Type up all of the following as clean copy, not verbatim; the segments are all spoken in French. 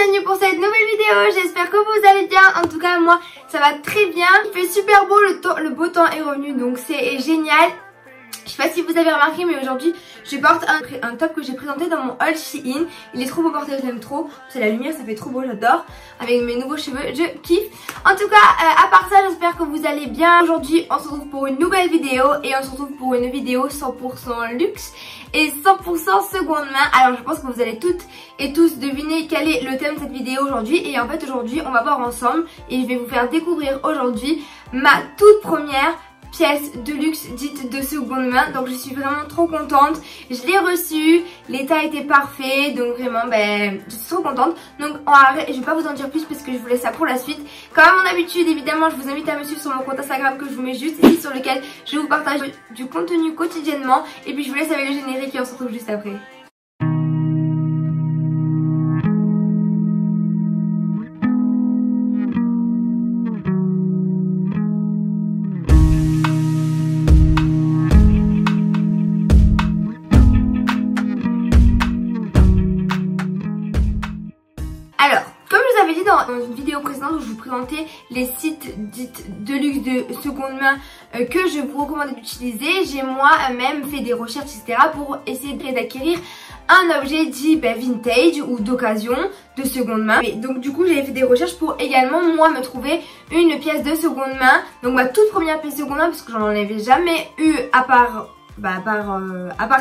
bienvenue pour cette nouvelle vidéo, j'espère que vous allez bien, en tout cas moi ça va très bien. Il fait super beau, le beau temps est revenu donc c'est génial. Je sais pas si vous avez remarqué mais aujourd'hui je porte un top que j'ai présenté dans mon haul Shein. Il est trop beau porté, je l'aime trop. C'est la lumière, ça fait trop beau, j'adore. Avec mes nouveaux cheveux, je kiffe. En tout cas, à part ça, j'espère que vous allez bien. Aujourd'hui, on se retrouve pour une nouvelle vidéo et on se retrouve pour une vidéo 100% luxe et 100% seconde main. Alors je pense que vous allez toutes et tous deviner quel est le thème de cette vidéo aujourd'hui. Et en fait aujourd'hui, on va voir ensemble et je vais vous faire découvrir aujourd'hui ma toute première pièce de luxe dite de seconde main. Donc je suis vraiment trop contente. Je l'ai reçue, l'état était parfait, donc vraiment je suis trop contente. Donc je vais pas vous en dire plus parce que je vous laisse ça pour la suite. Comme à mon habitude, évidemment je vous invite à me suivre sur mon compte Instagram que je vous mets juste ici, sur lequel je vous partage du contenu quotidiennement. Et puis je vous laisse avec le générique et on se retrouve juste après. Dans une vidéo précédente où je vous présentais les sites dites de luxe de seconde main que je vous recommande d'utiliser, j'ai moi-même fait des recherches etc. pour essayer d'acquérir un objet dit vintage ou d'occasion de seconde main. Et donc du coup j'avais fait des recherches pour également moi me trouver une pièce de seconde main. Donc ma toute première pièce de seconde main parce que j'en avais jamais eu à part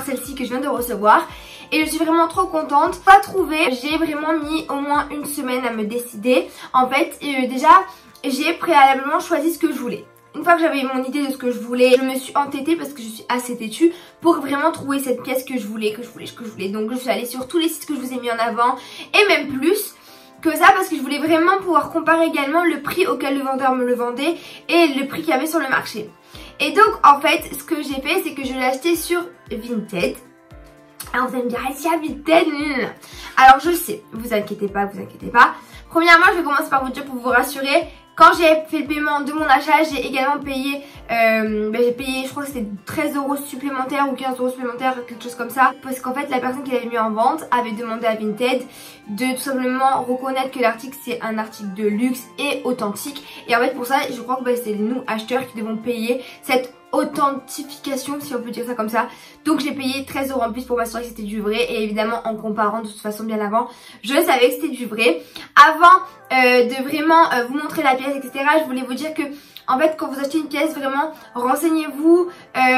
celle-ci que je viens de recevoir. Et je suis vraiment trop contente. Pas trouvé, j'ai vraiment mis au moins une semaine à me décider. En fait, déjà, j'ai préalablement choisi ce que je voulais. Une fois que j'avais mon idée de ce que je voulais, je me suis entêtée parce que je suis assez têtue pour vraiment trouver cette pièce que je voulais, que je voulais. Donc je suis allée sur tous les sites que je vous ai mis en avant et même plus que ça parce que je voulais vraiment pouvoir comparer également le prix auquel le vendeur me le vendait et le prix qu'il y avait sur le marché. Et donc en fait, ce que j'ai fait, c'est que je l'ai acheté sur Vinted. Alors vous allez me dire, Alicia, Vinted, alors je sais, vous inquiétez pas. Premièrement, je vais commencer par vous dire pour vous rassurer. Quand j'ai fait le paiement de mon achat, j'ai également payé, j'ai payé, je crois que c'était 13 € supplémentaires ou 15 € supplémentaires, quelque chose comme ça. Parce qu'en fait, la personne qui l'avait mis en vente avait demandé à Vinted de tout simplement reconnaître que l'article c'est un article de luxe et authentique. Et en fait, pour ça, je crois que c'est nous, acheteurs, qui devons payer cette authentification, si on peut dire ça comme ça. Donc j'ai payé 13 € en plus pour m'assurer que c'était du vrai. Et évidemment en comparant de toute façon bien avant, je savais que c'était du vrai. Avant de vraiment vous montrer la pièce etc, je voulais vous dire que en fait quand vous achetez une pièce, vraiment renseignez-vous,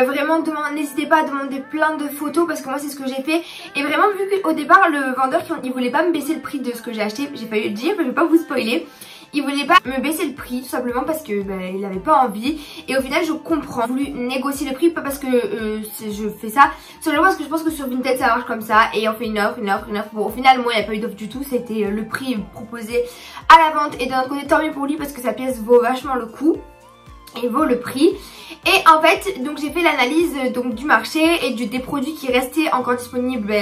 vraiment n'hésitez pas à demander plein de photos parce que moi c'est ce que j'ai fait. Et vraiment vu qu'au départ le vendeur il voulait pas me baisser le prix de ce que j'ai acheté, j'ai failli le dire mais je vais pas vous spoiler. Il voulait pas me baisser le prix tout simplement parce que il avait pas envie. Et au final je comprends. J'ai voulu négocier le prix, pas parce que je fais ça, seulement parce que je pense que sur Vinted ça marche comme ça. Et on fait une offre. Bon au final moi il n'y a pas eu d'offre du tout. C'était le prix proposé à la vente. Et d'un autre côté tant mieux pour lui parce que sa pièce vaut vachement le coup et vaut le prix. Et en fait donc j'ai fait l'analyse du marché et des produits qui restaient encore disponibles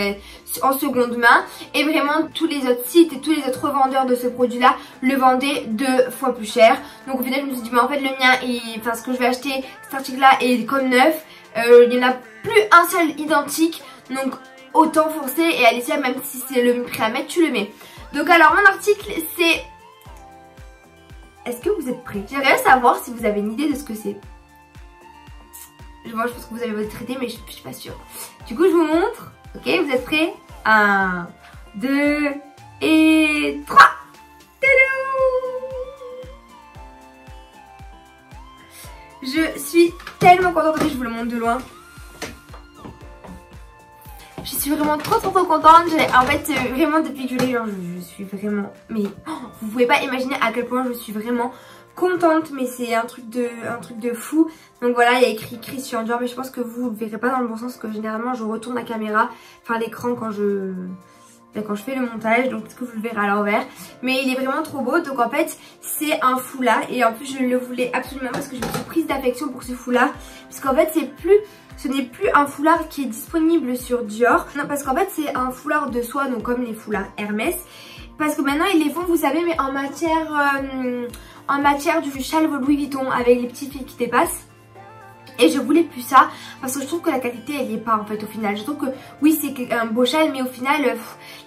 en seconde main. Et vraiment tous les autres sites et tous les autres revendeurs de ce produit là le vendaient 2 fois plus cher. Donc au final je me suis dit mais en fait le mien, ce que je vais acheter, cet article là est comme neuf. Il n'y en a plus un seul identique. Donc autant forcer et Alicia même si c'est le prix à mettre tu le mets. Donc alors mon article c'est... Est-ce que vous êtes prêts? J'aimerais savoir si vous avez une idée de ce que c'est. Moi je pense que vous avez votre traité mais je suis pas sûre. Du coup je vous montre. Ok, vous êtes prêts? 1, 2 et 3. Je suis tellement contente que je vous le montre de loin. Je suis vraiment trop contente. En fait vraiment depuis que je l'ai, je suis vraiment... Mais vous pouvez pas imaginer à quel point je suis vraiment contente. Mais c'est un truc de fou. Donc voilà, il y a écrit Christian Dior. Mais je pense que vous ne verrez pas dans le bon sens. Que généralement je retourne la caméra, enfin l'écran quand je fais le montage. Donc peut-être que vous le verrez à l'envers. Mais il est vraiment trop beau. Donc en fait c'est un foulard. Et en plus je le voulais absolument parce que je me suis prise d'affection pour ce foulard. Parce qu'en fait ce n'est plus un foulard qui est disponible sur Dior. Non, parce qu'en fait c'est un foulard de soie, donc comme les foulards Hermès. Parce que maintenant ils les font, vous savez, mais en matière du châle Louis Vuitton avec les petits fils qui dépassent. Et je voulais plus ça parce que je trouve que la qualité elle y est pas en fait au final. Je trouve que oui c'est un beau châle mais au final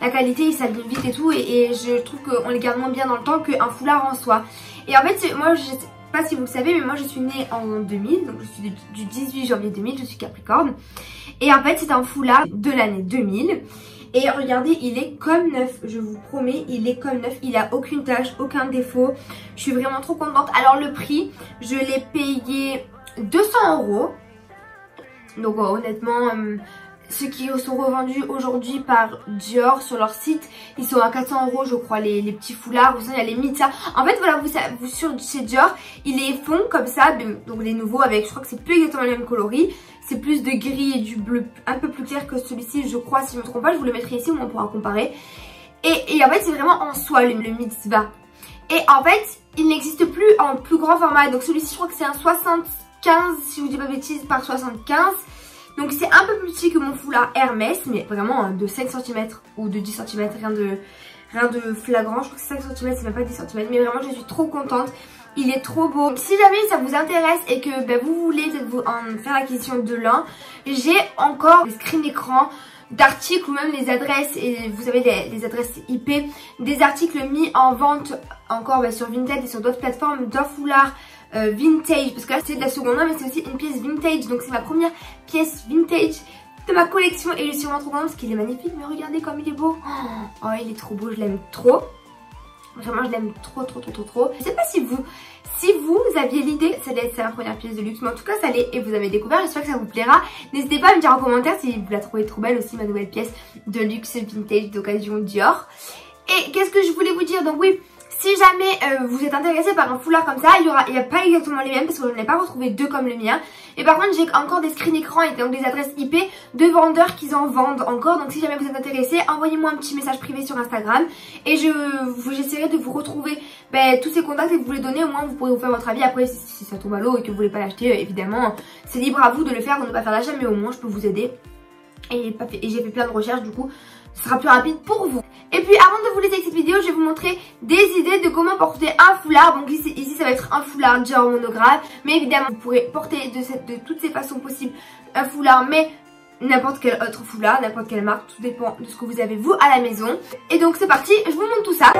la qualité il s'abîme vite et tout et je trouve qu'on les garde moins bien dans le temps qu'un foulard en soi. Et en fait moi je sais pas si vous le savez mais moi je suis née en 2000, donc je suis du 18 janvier 2000, je suis Capricorne. Et en fait c'est un foulard de l'année 2000. Et regardez, il est comme neuf, je vous promets, il est comme neuf, il a aucune tache, aucun défaut. Je suis vraiment trop contente. Alors le prix, je l'ai payé 200 €. Donc honnêtement, ceux qui sont revendus aujourd'hui par Dior sur leur site, ils sont à 400 € je crois, les petits foulards. Ou sinon il y a les Mitsa. En fait voilà, vous sur chez Dior, il est fond comme ça, donc les nouveaux avec, je crois que c'est plus exactement le même coloris. C'est plus de gris et du bleu un peu plus clair que celui-ci, je crois, si je ne me trompe pas. Je vous le mettrai ici, on pourra comparer. Et en fait, c'est vraiment en soie, le Mitzvah. Et en fait, il n'existe plus en plus grand format. Donc celui-ci, je crois que c'est un 75, si je vous dis pas de bêtises, par 75. Donc c'est un peu plus petit que mon foulard Hermès, mais vraiment de 5 cm ou de 10 cm, rien de flagrant. Je crois que c'est 5 cm, c'est même pas 10 cm. Mais vraiment, je suis trop contente. Il est trop beau. Si jamais ça vous intéresse et que vous voulez peut-être en faire l'acquisition de l'un, j'ai encore des screen écrans d'articles ou même les adresses, et vous savez les adresses IP, des articles mis en vente encore sur Vinted et sur d'autres plateformes d'un foulard vintage, parce que là c'est de la seconde main mais c'est aussi une pièce vintage, donc c'est ma première pièce vintage de ma collection et je suis vraiment trop contente parce qu'il est magnifique. Mais regardez comme il est beau. Oh il est trop beau, je l'aime trop. Vraiment je l'aime trop. Je sais pas si vous aviez l'idée, ça allait être ma première pièce de luxe, mais en tout cas ça l'est et vous avez découvert, j'espère que ça vous plaira. N'hésitez pas à me dire en commentaire si vous la trouvez trop belle aussi, ma nouvelle pièce de luxe vintage d'occasion Dior. Et qu'est-ce que je voulais vous dire, donc oui, si jamais vous êtes intéressé par un foulard comme ça, il n'y a pas exactement les mêmes parce que je n'ai pas retrouvé deux comme le mien. Et par contre j'ai encore des screen écrans et donc des adresses IP de vendeurs qui en vendent encore. Donc si jamais vous êtes intéressé, envoyez-moi un petit message privé sur Instagram et j'essaierai de vous retrouver tous ces contacts et de vous les donner. Au moins vous pourrez vous faire votre avis. Après si ça tombe à l'eau et que vous voulez pas l'acheter, évidemment c'est libre à vous de le faire ou de ne pas faire l'achat, mais au moins je peux vous aider. Et j'ai fait plein de recherches, du coup ce sera plus rapide pour vous. Et puis avant de vous laisser avec cette vidéo, je vais vous montrer des idées de comment porter un foulard. Donc ici ça va être un foulard Dior monographe, mais évidemment vous pourrez porter de toutes ces façons possibles un foulard, mais n'importe quel autre foulard, n'importe quelle marque, tout dépend de ce que vous avez vous à la maison. Et donc c'est parti, je vous montre tout ça.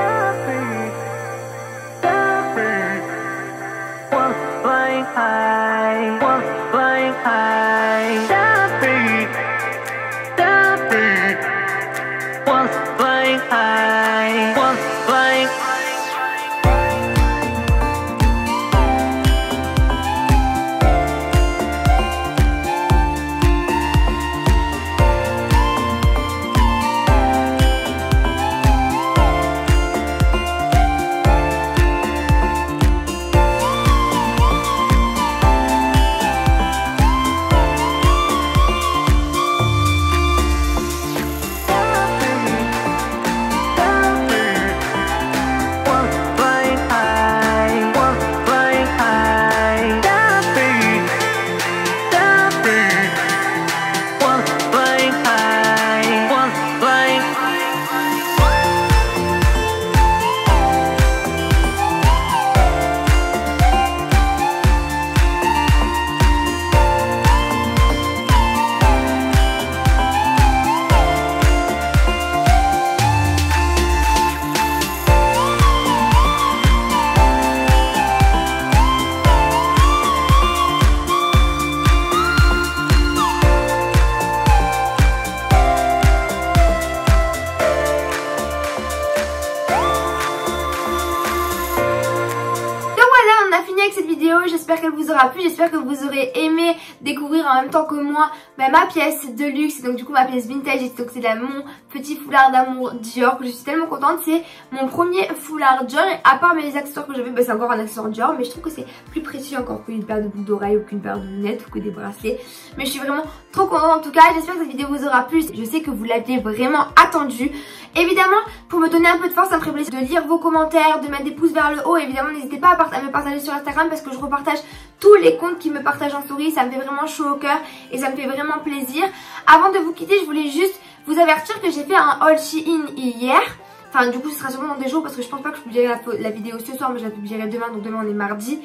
J'espère qu'elle vous aura plu, j'espère que vous aurez aimé découvrir en même temps que moi ma pièce de luxe, donc du coup ma pièce vintage. Donc c'est mon petit foulard d'amour Dior que je suis tellement contente. C'est mon premier foulard Dior, et à part mes accessoires que j'avais, c'est encore un accessoire Dior, mais je trouve que c'est plus précieux encore qu'une paire de boucles d'oreilles ou qu'une paire de lunettes ou que des bracelets. Mais je suis vraiment trop contente en tout cas, j'espère que cette vidéo vous aura plu. Je sais que vous l'aviez vraiment attendu. Évidemment, pour me donner un peu de force, ça me ferait plaisir de lire vos commentaires, de mettre des pouces vers le haut. Évidemment, n'hésitez pas à me partager sur Instagram parce que je repartage tous les comptes qui me partagent en story. Ça me fait vraiment chaud au cœur et ça me fait vraiment plaisir. Avant de vous quitter, je voulais juste vous avertir que j'ai fait un haul Shein hier. Enfin, du coup, ce sera sûrement dans des jours parce que je pense pas que je publierai la vidéo ce soir, mais je la publierai demain. Donc demain, on est mardi.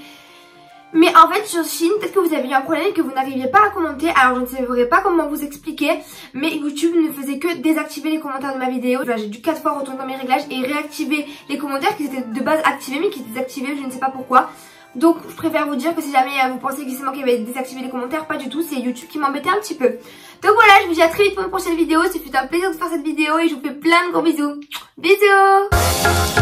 Mais en fait sur Chine, peut-être que vous avez eu un problème et que vous n'arriviez pas à commenter. Alors je ne saurais pas comment vous expliquer, mais YouTube ne faisait que désactiver les commentaires de ma vidéo. J'ai dû 4 fois retourner dans mes réglages et réactiver les commentaires qui étaient de base activés mais qui étaient désactivés, je ne sais pas pourquoi. Donc je préfère vous dire que si jamais vous pensez que c'est moi qui avais désactivé les commentaires, pas du tout, c'est YouTube qui m'embêtait un petit peu. Donc voilà, je vous dis à très vite pour une prochaine vidéo. Ce fut un plaisir de faire cette vidéo et je vous fais plein de gros bisous. Bisous.